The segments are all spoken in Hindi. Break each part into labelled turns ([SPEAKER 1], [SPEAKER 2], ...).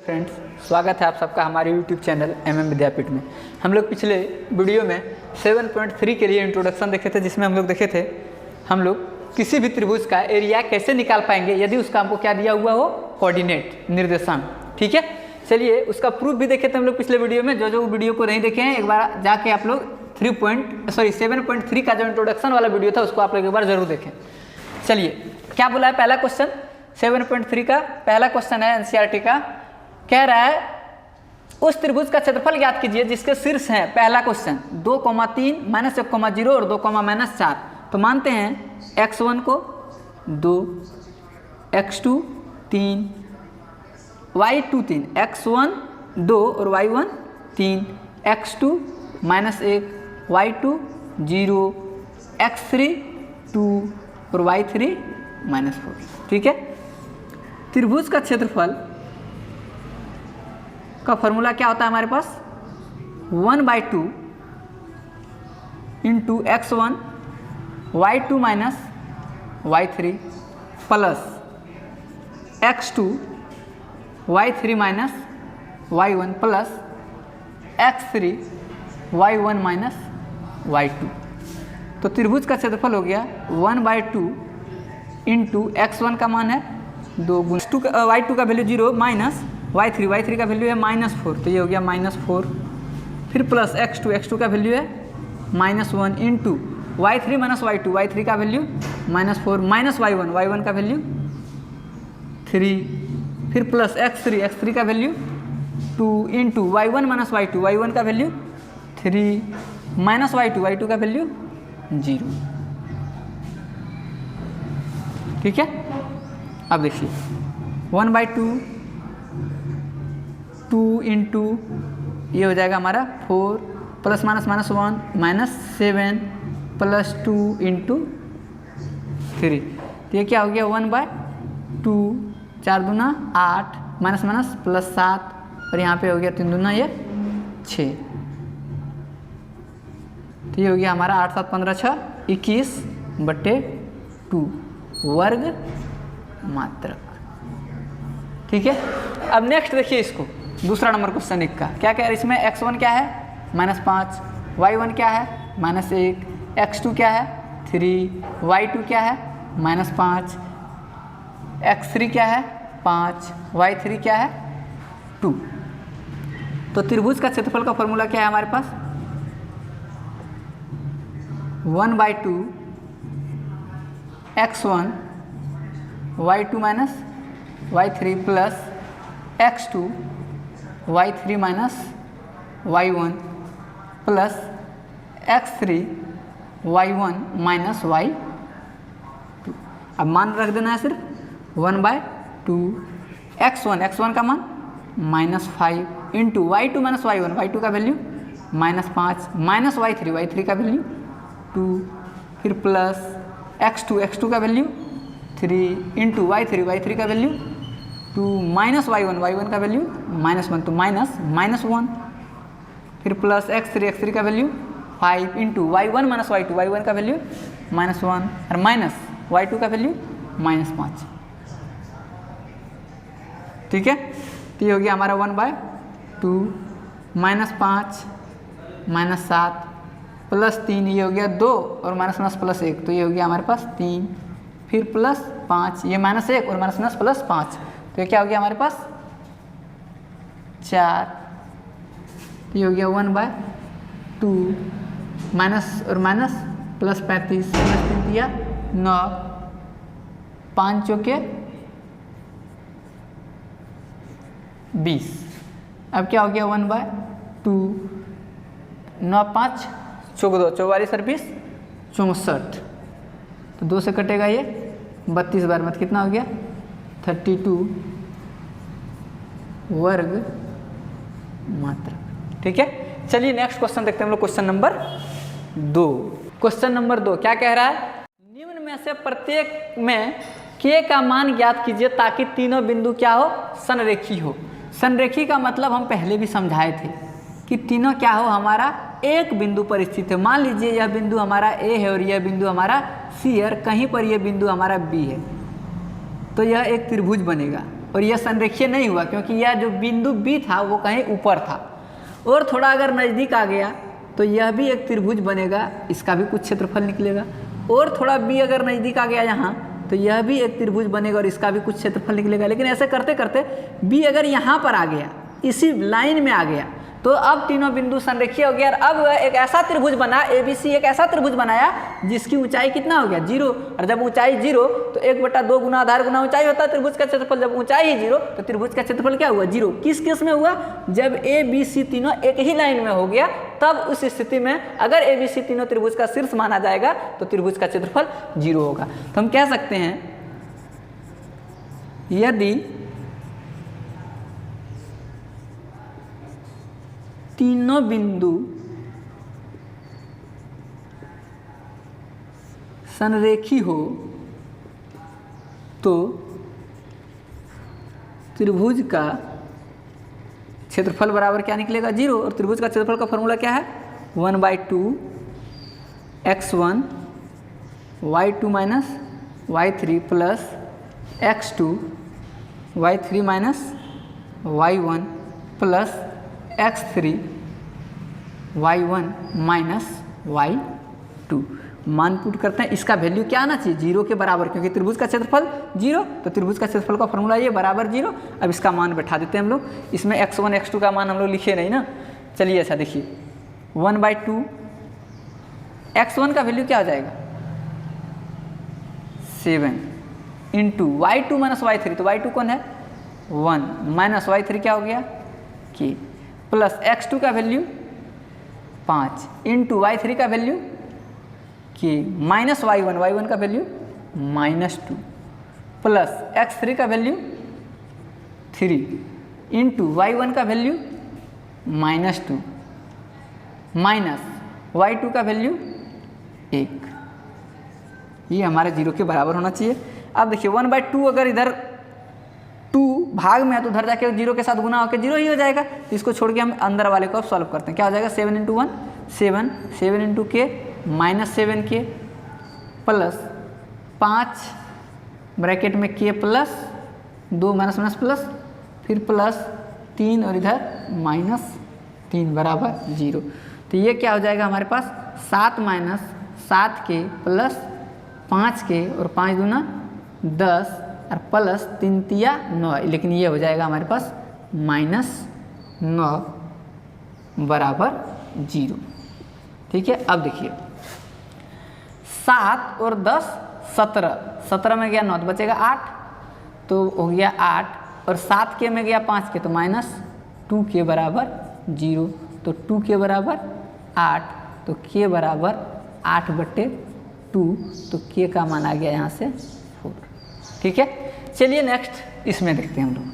[SPEAKER 1] फ्रेंड्स, स्वागत है आप सबका हमारे YouTube चैनल MM विद्यापीठ में। हम लोग पिछले वीडियो में 7.3 के लिए इंट्रोडक्शन देखे थे, जिसमें हम लोग देखे थे हम लोग किसी भी त्रिभुज का एरिया कैसे निकाल पाएंगे यदि उसका हमको क्या दिया हुआ हो, कोऑर्डिनेट निर्देशांक। ठीक है, चलिए उसका प्रूफ भी देखे थे हम लोग पिछले वीडियो में। जो वीडियो को नहीं देखे हैं एक बार जाके आप लोग 7.3 का जो इंट्रोडक्शन वाला वीडियो था उसको आप लोग एक बार जरूर देखें। चलिए क्या बोला है पहला क्वेश्चन, 7.3 का पहला क्वेश्चन है NCERT का। कह रहा है उस त्रिभुज का क्षेत्रफल ज्ञात कीजिए जिसके शीर्ष हैं, पहला क्वेश्चन 2,3 -1,0 और 2,-4। तो मानते हैं x1 को 2, x2 3, y2 3, x1 2 और y1 3, x2 -1, y2 0, x3 2 और y3 -4। ठीक है, त्रिभुज का क्षेत्रफल का फॉर्मूला क्या होता है हमारे पास, 1/2 into x1 y2 minus y3 plus x2 y3 minus y1 plus x3 y1 minus y2। तो त्रिभुज का क्षेत्रफल हो गया 1/2 इंटू x1 का मान है 2 गुना y2 का वैल्यू 0 माइनस y3 का वैल्यू है -4, तो ये हो गया -4। फिर प्लस x2 का वैल्यू है -1 इंटू y3 माइनस y2 का वैल्यू -4 माइनस y1 का वैल्यू 3। फिर प्लस x3 का value 2 into y1 minus y1 का वैल्यू 3 माइनस y2 का वैल्यू 0। ठीक है, अब देखिए 1/2 2 इंटू ये हो जाएगा हमारा 4 प्लस -1 -7 प्लस 2 इंटू 3। तो ये क्या हो गया 1/2, 4 दूना 8 माइनस प्लस 7 और यहाँ पे हो गया 3 दूना ये 6। तो ये हो गया हमारा 8 7 15 6 21/2 वर्ग मात्रक। ठीक है, अब नेक्स्ट देखिए इसको, दूसरा नंबर क्वेश्चन 1 का क्या कह रहा है। इसमें x1 क्या है -5, y1 क्या है -1, x2 क्या है 3, y2 क्या है -5, x3 क्या है 5, y3 क्या है 2। तो त्रिभुज का क्षेत्रफल का फॉर्मूला क्या है हमारे पास, 1/2 x1 y2 minus y3 plus x2 y3 minus y1 plus x3 y1 minus y2। अब मान रख देना है सिर्फ 1/2 x1 का मान -5 इंटू y2 माइनस y1 का वैल्यू -5 माइनस y3 का वैल्यू 2। फिर प्लस x2 का वैल्यू 3 इंटू y3 का वैल्यू 2 माइनस y1 का वैल्यू -1, तो -1। फिर प्लस x3 का value 5 into y1 minus y1 का वैल्यू -1 और माइनस y2 का वैल्यू -5। ठीक है, तो ये हो गया हमारा 1/2 -5 -7 प्लस 3, ये हो गया 2 और माइनस प्लस 1, तो ये हो गया हमारे पास 3। फिर प्लस 5, ये -1 और माइनस प्लस 5, तो ये क्या हो गया हमारे पास 4। ये हो गया 1/2 माइनस और माइनस प्लस 35 प्लस 3 दिया 9, 5 चौके 20। अब क्या हो गया 1/2 9 5 14 44 और 20 64, तो 2 से कटेगा ये 32 बार, मत कितना हो गया 32 वर्ग मात्रक। ठीक है, चलिए नेक्स्ट क्वेश्चन देखते हैं हम लोग, क्वेश्चन नंबर 2। क्वेश्चन नंबर 2 क्या कह रहा है, निम्न में से प्रत्येक में k का मान ज्ञात कीजिए ताकि तीनों बिंदु क्या हो, संरेखी हो। संरेखी का मतलब हम पहले भी समझाए थे कि तीनों क्या हो, हमारा एक बिंदु पर स्थित है। मान लीजिए यह बिंदु हमारा A है और यह बिंदु हमारा C है, कहीं पर यह बिंदु हमारा B है, तो यह एक त्रिभुज बनेगा। और यह संरेखीय नहीं हुआ क्योंकि यह जो बिंदु बी था वो कहीं ऊपर था। और थोड़ा अगर नज़दीक आ गया तो यह भी एक त्रिभुज बनेगा, इसका भी कुछ क्षेत्रफल निकलेगा। और थोड़ा बी अगर नज़दीक आ गया यहाँ तो यह भी एक त्रिभुज बनेगा और इसका भी कुछ क्षेत्रफल निकलेगा। लेकिन ऐसे करते करते बी अगर यहाँ पर आ गया, इसी लाइन में आ गया, तो अब तीनों बिंदु संरेखीय हो गया। और अब एक ऐसा त्रिभुज बना, ABC एक ऐसा त्रिभुज बनाया जिसकी ऊंचाई कितना हो गया 0। और जब ऊंचाई 0 तो 1/2 गुना आधार गुना ऊंचाई होता है त्रिभुज का क्षेत्रफल। जब ऊंचाई ही 0 तो त्रिभुज का क्षेत्रफल क्या हुआ 0। किस केस में हुआ, जब ABC तीनों एक ही लाइन में हो गया, तब उस स्थिति में अगर ABC तीनों त्रिभुज का शीर्ष माना जाएगा तो त्रिभुज का क्षेत्रफल 0 होगा। तो हम कह सकते हैं यदि तीनों बिंदु संरेखी हो तो त्रिभुज का क्षेत्रफल बराबर क्या निकलेगा 0। और त्रिभुज का क्षेत्रफल का फॉर्मूला क्या है 1/2 x1 y2 minus y3 plus x2 y3 minus y1 plus x3 y1 minus y2। मान पुट करते हैं, इसका वैल्यू क्या आना चाहिए 0 के बराबर, क्योंकि त्रिभुज का क्षेत्रफल 0, तो त्रिभुज का क्षेत्रफल का फॉर्मूला ये बराबर 0। अब इसका मान बैठा देते हैं हम लोग। इसमें x1 x2 का मान हम लोग लिखे नहीं ना, चलिए अच्छा देखिए 1/2 x1 का वैल्यू क्या हो जाएगा 7 इंटू y2 माइनस y3, तो y2 कौन है 1 माइनस y3 क्या हो गया k, प्लस x2 का वैल्यू 5 इंटू y3 का वैल्यू k माइनस y1 का वैल्यू -2 प्लस x3 का वैल्यू 3 इंटू y1 का वैल्यू -2 माइनस y2 का वैल्यू 1। ये हमारे 0 के बराबर होना चाहिए। अब देखिए 1/2 अगर इधर 2 भाग में है तो उधर जाके 0 के साथ गुना होकर 0 ही हो जाएगा। इसको छोड़ के हम अंदर वाले को अब सॉल्व करते हैं। क्या हो जाएगा 7 इंटू 1 7 इंटू के -7 के प्लस 5 ब्रैकेट में के प्लस 2 माइनस प्लस फिर प्लस 3 और इधर -3 बराबर 0। तो ये क्या हो जाएगा हमारे पास 7 माइनस 7 के प्लस 5 के और 5 दूना 10 और प्लस 3 तिया 9, लेकिन ये हो जाएगा हमारे पास -9 बराबर 0। ठीक है। अब देखिए 7 और 10 17 में गया 9 तो बचेगा 8, तो हो गया 8 और 7 के में गया 5 के तो -2 के बराबर 0, तो 2 के बराबर 8, तो के बराबर 8/2, तो के का मान आ गया यहाँ से 4। ठीक है। चलिए नेक्स्ट इसमें देखते हैं हम लोग।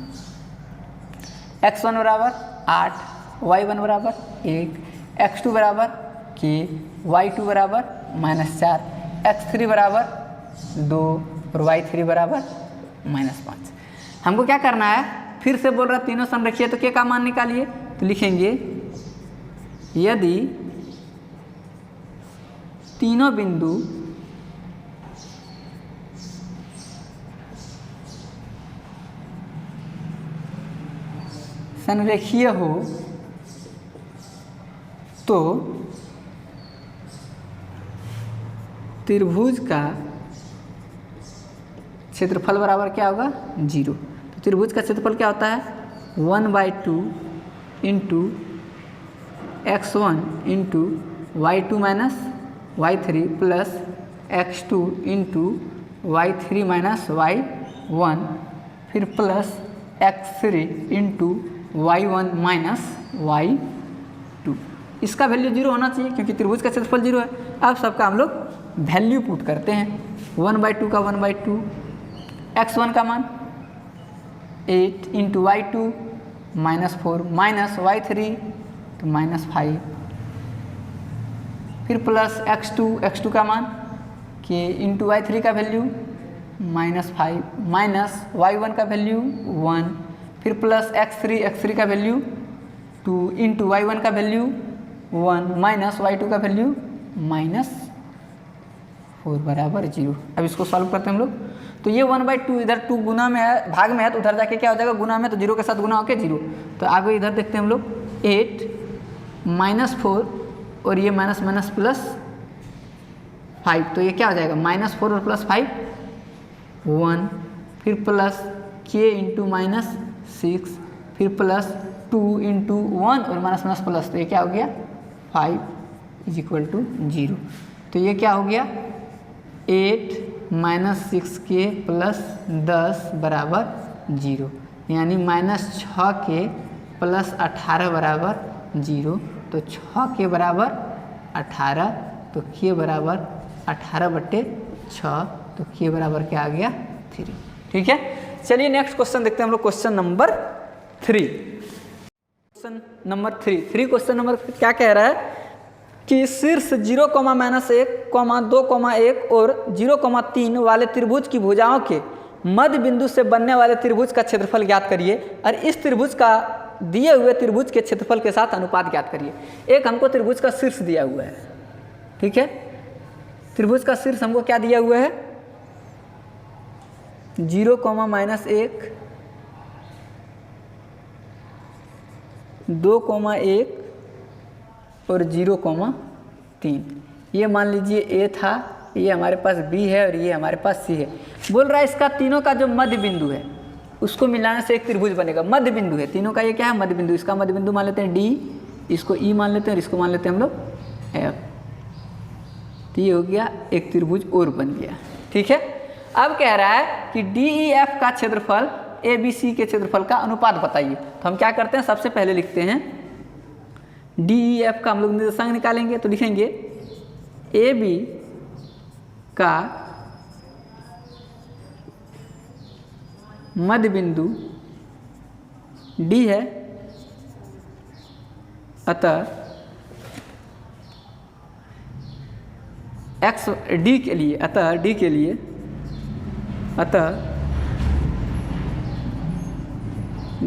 [SPEAKER 1] x1 बराबर 8, y1 बराबर 1, x2 बराबर k, y2 बराबर -4, x3 बराबर 2 और y3 बराबर -5। हमको क्या करना है, फिर से बोल रहा तीनों संरेखीय तो k का मान निकालिए। तो लिखेंगे यदि तीनों बिंदु संरेखीय हो तो त्रिभुज का क्षेत्रफल बराबर क्या होगा 0। तो त्रिभुज का क्षेत्रफल क्या होता है 1/2 into x1 into y2 minus y3 plus x2 into y3 minus y1 फिर plus x3 into y1 minus y2। इसका वैल्यू 0 होना चाहिए क्योंकि त्रिभुज का क्षेत्रफल 0 है। अब सबका हम लोग वैल्यू पुट करते हैं। 1/2 का 1/2, x1 का मान 8 इंटू y2 -4 माइनस y3 तो -5 फिर प्लस x2 का मान k इंटू y3 का वैल्यू -5 माइनस y1 का वैल्यू 1 फिर प्लस x3 का वैल्यू 2 इंटू y1 का वैल्यू 1 माइनस y2 का वैल्यू -4 बराबर 0। अब इसको सॉल्व करते हैं हम लोग। तो ये 1/2 इधर 2 गुना में है, भाग में है, तो उधर जाके क्या हो जाएगा गुना में, तो 0 के साथ गुना होके 0। तो आगे इधर देखते हैं हम लोग 8 -4 और ये माइनस माइनस प्लस 5, तो ये क्या हो जाएगा -4 और +5 1, फिर प्लस k इंटू -6, फिर प्लस 2 इंटू 1 और माइनस माइनस प्लस, तो ये क्या हो गया 5 = 0। तो ये क्या हो गया 8 - 6k + 10 = 0, यानी -6k + 18 = 0। तो 6k = 18, तो k = 18/6, तो k बराबर क्या आ गया 3। ठीक है, चलिए नेक्स्ट क्वेश्चन देखते हैं हम लोग, question number 3। Question number 3 question number क्या कह रहा है कि शीर्ष 0, -1, 2, 1 और 0,3 वाले त्रिभुज की भुजाओं के मध्य बिंदु से बनने वाले त्रिभुज का क्षेत्रफल ज्ञात करिए और इस त्रिभुज का दिए हुए त्रिभुज के क्षेत्रफल के साथ अनुपात ज्ञात करिए। एक हमको त्रिभुज का शीर्ष दिया हुआ है, ठीक है, त्रिभुज का शीर्ष हमको क्या दिया हुआ है 0, -1, 2, 1 और 0,3। ये मान लीजिए A था, ये हमारे पास B है और ये हमारे पास C है। बोल रहा है इसका तीनों का जो मध्य बिंदु है उसको मिलाने से एक त्रिभुज बनेगा। मध्य बिंदु है तीनों का, ये क्या है मध्य बिंदु। इसका मध्य बिंदु मान लेते हैं D, इसको E मान लेते हैं और इसको मान लेते हैं हम लोग F। तो ये हो गया एक त्रिभुज और बन गया। ठीक है, अब कह रहा है कि DEF का क्षेत्रफल ABC के क्षेत्रफल का अनुपात बताइए। तो हम क्या करते हैं, सबसे पहले लिखते हैं DEF का हम लोग निर्देशांक निकालेंगे। तो लिखेंगे AB का मध्य बिंदु D है, अतः D के लिए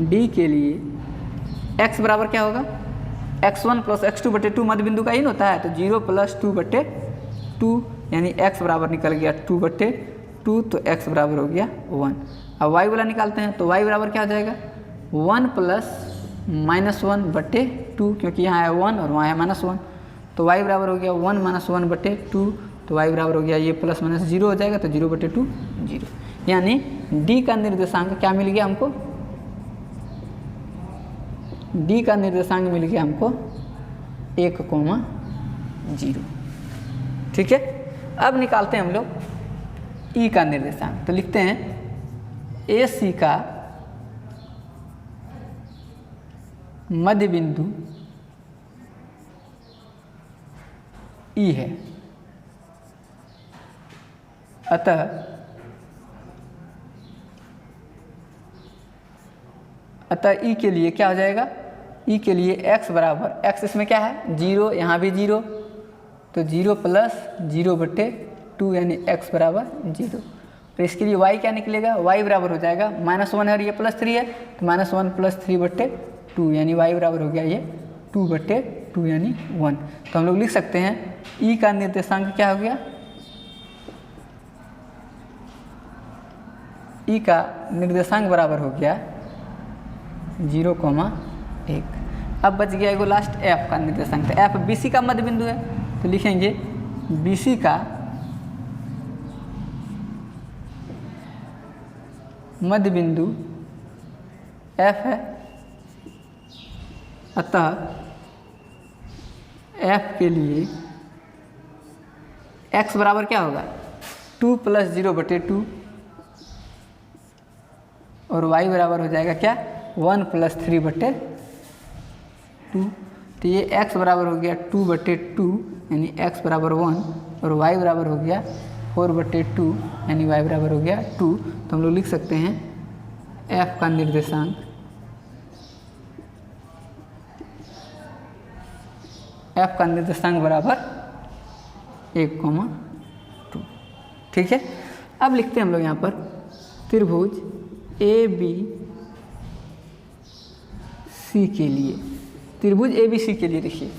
[SPEAKER 1] D के लिए x बराबर क्या होगा x1 + x2/2 मध्य बिंदु का इन होता है, तो 0 + 2/2 यानी x बराबर निकल गया 2/2, तो x बराबर हो गया 1। अब y वाला निकालते हैं, तो y बराबर क्या हो जाएगा 1 + -1/2, क्योंकि यहाँ है 1 और वहाँ है -1, तो y बराबर हो गया 1 - 1/2, तो y बराबर हो गया ये ±0 हो जाएगा, तो 0/2 0। यानी D का निर्देशांक क्या मिल गया हमको, D का निर्देशांक मिल गया हमको 1,0। ठीक है, अब निकालते हैं हम लोग E का निर्देशांक। तो लिखते हैं AC का मध्य बिंदु E है, अतः E के लिए क्या हो जाएगा, E के लिए x बराबर, x इसमें क्या है 0, यहाँ भी 0, तो 0 + 0/2 यानी x बराबर 0। तो इसके लिए y क्या निकलेगा, y बराबर हो जाएगा -1 है और ये +3 है, तो -1 + 3/2 यानी y बराबर हो गया ये 2/2 यानी 1। तो हम लोग लिख सकते हैं E का निर्देशांक क्या हो गया, E का निर्देशांक बराबर हो गया 0,1। अब बच गया एगो लास्ट F का निर्देशांक। तो F BC का मध्य बिंदु है, तो लिखेंगे BC का मध्य बिंदु F है, अतः F के लिए x बराबर क्या होगा 2 + 0/2 और y बराबर हो जाएगा क्या 1 + 3/2। तो ये x बराबर हो गया 2/2 यानी x बराबर 1 और y बराबर हो गया 4/2 यानी y बराबर हो गया 2। तो हम लोग लिख सकते हैं f का निर्देशांक बराबर 1,2। ठीक है, अब लिखते हैं हम लोग यहाँ पर त्रिभुज ABC के लिए, त्रिभुज ABC के लिए देखिए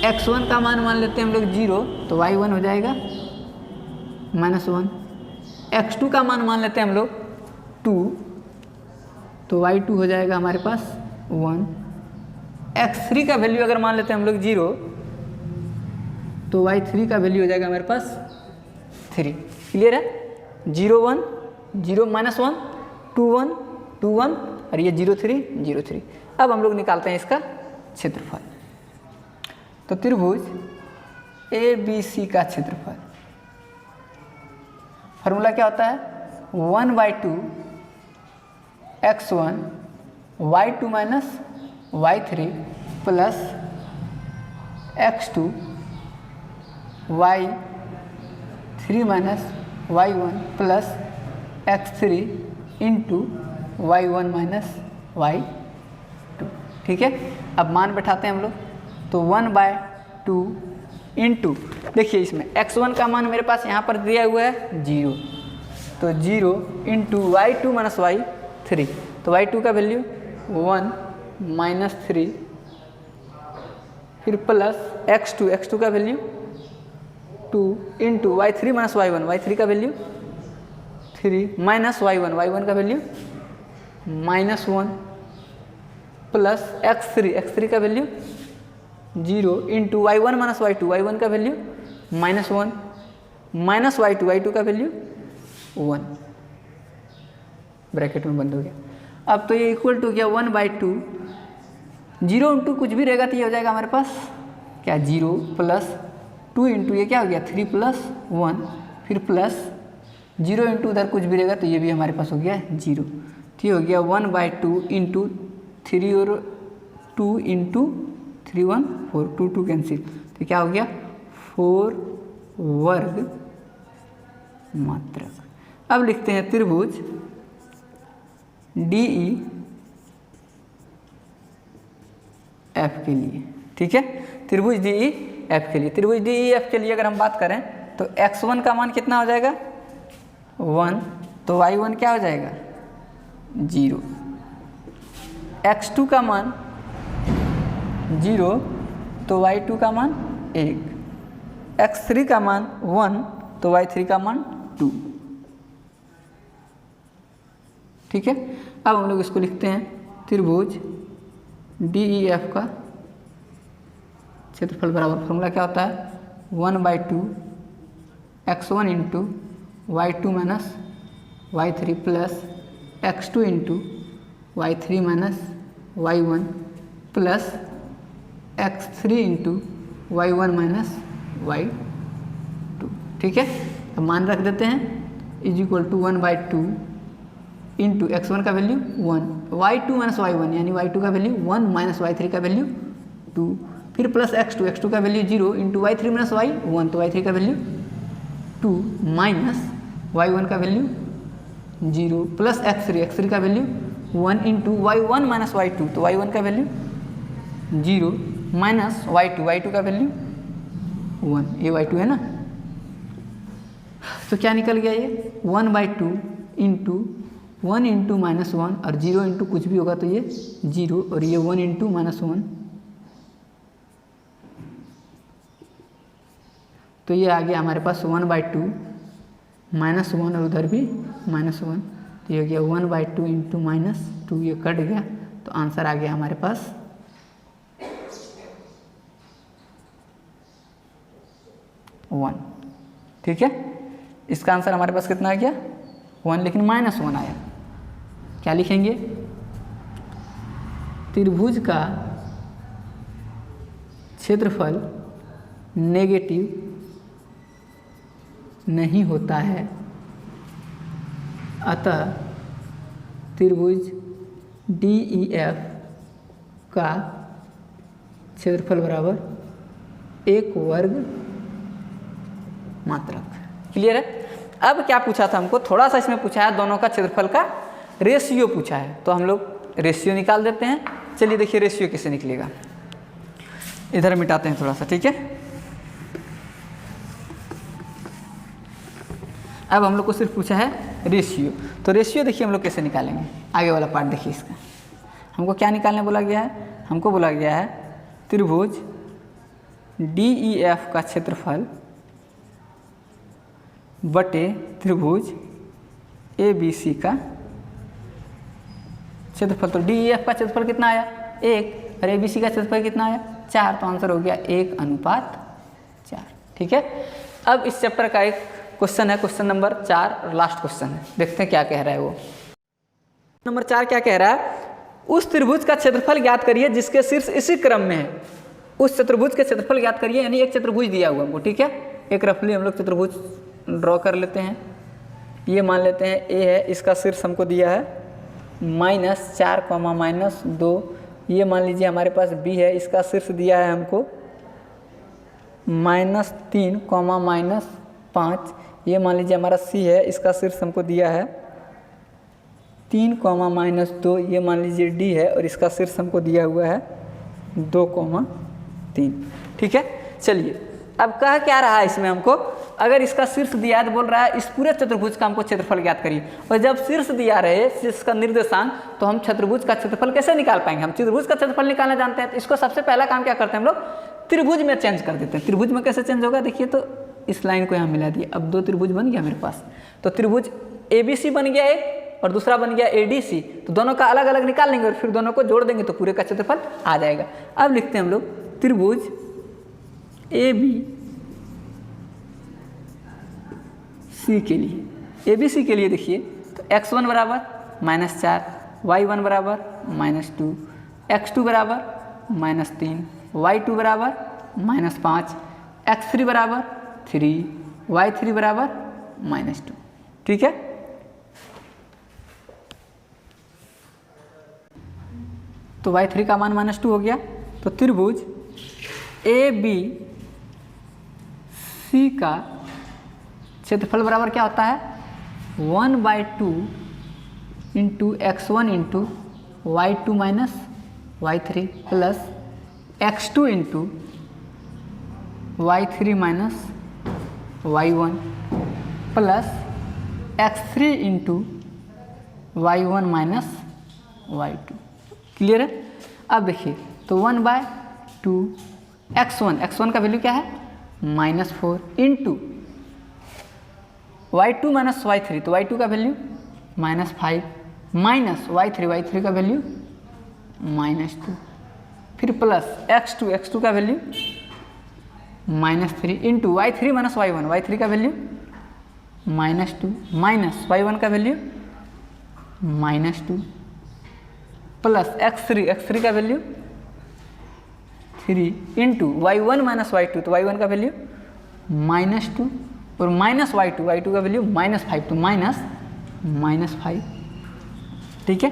[SPEAKER 1] x1 का मान लेते हैं हम लोग 0, तो y1 हो जाएगा -1, x2 का मान लेते हैं हम लोग 2, तो y2 हो जाएगा हमारे पास 1। x3 का वैल्यू अगर मान लेते हैं हम लोग 0, तो y3 का वैल्यू हो जाएगा हमारे पास 3। क्लियर है? 0 1 0 -1 2 1 2 1 और ये 0 3 0 3। अब हम लोग निकालते हैं इसका क्षेत्रफल। तो त्रिभुज ABC का क्षेत्रफल, फॉर्मूला क्या होता है? 1/2 x1 y2 minus y3 plus x2 y3 minus y1 plus x3 into y1 minus y2। ठीक है, अब मान बैठाते हैं हम लोग। तो 1/2 इंटू, देखिए इसमें x1 का मान मेरे पास यहाँ पर दिया हुआ है 0, तो 0 इंटू y2 माइनस y3, तो y2 का वैल्यू 1 -3, फिर प्लस x2 का value 2 into y3 minus y1 का वैल्यू 3 माइनस y1 का वैल्यू -1 प्लस x3 का value 0 into y1 minus y1 का वैल्यू -1 माइनस y2 का वैल्यू 1, ब्रैकेट में बंद हो गया। अब तो ये इक्वल टू गया 1/2, 0 इंटू कुछ भी रहेगा तो ये हो जाएगा हमारे पास क्या 0 प्लस 2 इंटू ये क्या हो गया 3 प्लस 1, फिर प्लस 0 इंटू उधर कुछ भी रहेगा तो ये भी हमारे पास हो गया 0, तो ये हो गया 1/2 इंटू 3 और 2 इंटू 3 1 4, 2 2 कैंसिल, तो क्या हो गया 4 वर्ग मात्रक। अब लिखते हैं त्रिभुज DEF के लिए। ठीक है, त्रिभुज DEF के लिए, त्रिभुज DEF के लिए अगर हम बात करें तो x1 का मान कितना हो जाएगा 1, तो y1 क्या हो जाएगा 0, x2 का मान 0, तो y2 का मान 1, x3 का मान 1, तो y3 का मान 2। ठीक है, अब हम लोग इसको लिखते हैं त्रिभुज DEF का क्षेत्रफल बराबर, फॉर्मूला क्या होता है 1/2 x1 into y2 minus y3 plus x2 into y3 minus y1 plus x3 into y1 minus y2। ठीक है, अब मान रख देते हैं is equal to 1/2 into x1 का वैल्यू 1, y2 माइनस y1 यानी y2 का वैल्यू 1 माइनस y3 का वैल्यू 2, फिर प्लस x2 का value 0 into y3 minus y1, तो y3 का वैल्यू 2 माइनस y1 का वैल्यू 0 प्लस x3 का value 1 into y1 minus y2, तो y1 का वैल्यू 0 माइनस y2 का वैल्यू 1, ये y2 है ना, तो क्या निकल गया ये 1/2 इंटू 1 इंटू -1 और 0 इंटू कुछ भी होगा तो ये 0 और ये 1 इंटू -1, तो ये आ गया हमारे पास 1/2 -1 और उधर भी -1, तो ये हो गया 1/2 इंटू -2, ये कट गया तो आंसर आ गया हमारे पास 1। ठीक है, इसका आंसर हमारे पास कितना आ गया 1, लेकिन -1 आया। क्या लिखेंगे त्रिभुज का क्षेत्रफल नेगेटिव नहीं होता है, अतः त्रिभुज DEF का क्षेत्रफल बराबर 1 वर्ग मात्रक। क्लियर है? अब क्या पूछा था हमको, थोड़ा सा इसमें पूछा है दोनों का क्षेत्रफल का रेशियो पूछा है, तो हम लोग रेशियो निकाल देते हैं। चलिए देखिए रेशियो कैसे निकलेगा, इधर मिटाते हैं थोड़ा सा। ठीक है, अब हम लोग को सिर्फ पूछा है रेशियो, तो रेशियो देखिए हम लोग कैसे निकालेंगे। आगे वाला पार्ट देखिए, इसका हमको क्या निकालने बोला गया है, हमको बोला गया है त्रिभुज DEF का क्षेत्रफल बटे त्रिभुज ए बी सी का क्षेत्रफल। तो डी ई एफ का क्षेत्रफल कितना आया 1 और ए बी सी का क्षेत्रफल कितना आया 4, तो आंसर हो गया 1:4। ठीक है। अब इस चैप्टर का एक क्वेश्चन है, क्वेश्चन नंबर 4 और लास्ट क्वेश्चन है, देखते हैं क्या कह रहा है वो। नंबर 4 क्या कह रहा है, उस त्रिभुज का क्षेत्रफल ज्ञात करिए जिसके शीर्ष इसी क्रम में है। उस चतुर्भुज के क्षेत्रफल ज्ञात करिए, यानी एक चतुर्भुज दिया हुआ हमको। ठीक है, एक रफली हम लोग चतुर्भुज ड्रॉ कर लेते हैं। ये मान लेते हैं ए है, इसका शीर्ष हमको दिया है -4, -2। ये मान लीजिए हमारे पास बी है, इसका शीर्ष दिया है हमको -3, -5। ये मान लीजिए हमारा सी है, इसका शीर्ष हमको दिया है 3, -2। ये मान लीजिए डी है और इसका शीर्ष हमको दिया हुआ है 2, 3। ठीक है, चलिए अब कह क्या रहा है इसमें हमको, अगर इसका शीर्ष दिया है तो बोल रहा है इस पूरे चतुर्भुज का हमको क्षेत्रफल ज्ञात करिए। और जब शीर्ष दिया रहे, शीर्ष का निर्देशांक, तो हम चतुर्भुज का क्षेत्रफल कैसे निकाल पाएंगे। हम चतुर्भुज का क्षेत्रफल निकालना जानते हैं, तो इसको सबसे पहला काम क्या करते हैं हम लोग, त्रिभुज में चेंज कर देते हैं। त्रिभुज में कैसे चेंज होगा, देखिए तो इस लाइन को यहाँ मिला दिया, अब 2 त्रिभुज बन गया मेरे पास। तो त्रिभुज ए बी सी बन गया एक और दूसरा बन गया ए डी सी, तो दोनों का अलग अलग निकाल लेंगे और फिर दोनों को जोड़ देंगे तो पूरे का क्षेत्रफल आ जाएगा। अब लिखते हैं हम लोग त्रिभुज ए बी सी के लिए, ए बी सी के लिए देखिए तो x1 बराबर -4, y1 बराबर -2, x2 बराबर -3, y2 बराबर -5, x3 बराबर 3, y3 बराबर -2। ठीक है, तो y3 का मान -2 हो गया। तो त्रिभुज ए बी सी का क्षेत्रफल बराबर क्या होता है 1/2 into x1 into y2 minus y3 plus x2 into y3 minus y1 plus x3 into y1 minus y2। Clear है। अब देखिए तो 1/2 x1 का वैल्यू क्या है -4 इंटू y2 माइनस y3, तो y2 का वैल्यू -5 माइनस y3 का वैल्यू -2, फिर प्लस x2 का value -3 into y3 minus y3 का वैल्यू -2 माइनस y1 का वैल्यू -2 प्लस x3 का value 3 into y1 minus y2, तो y1 का वैल्यू -2 और माइनस y2 का वैल्यू -5, तो -5। ठीक है,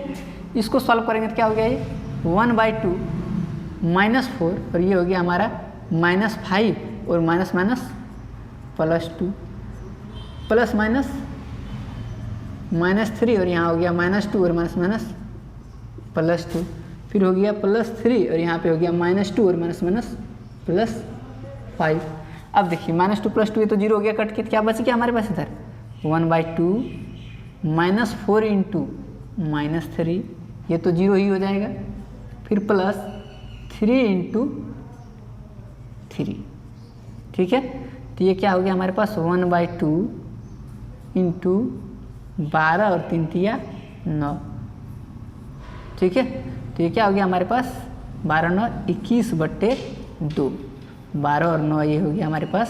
[SPEAKER 1] इसको सॉल्व करेंगे तो क्या हो गया ये 1/2 -4 और ये हो गया हमारा -5 और माइनस +2 प्लस माइनस -3 और यहाँ हो गया -2 और माइनस +2, फिर हो गया +3 और यहाँ पे हो गया -2 और माइनस +5। अब देखिए -2 +2 ये तो 0 हो गया कट के, क्या बच गया हमारे पास इधर 1/2 -4 इंटू -3, ये तो 0 ही हो जाएगा, फिर प्लस 3 इंटू 3। ठीक है, तो ये क्या हो गया हमारे पास 1/2 इंटू 12 और 3 तिया 9। ठीक है, तो ये क्या हो गया हमारे पास 12 9 21/2, 12 और 9 ये हो गया हमारे पास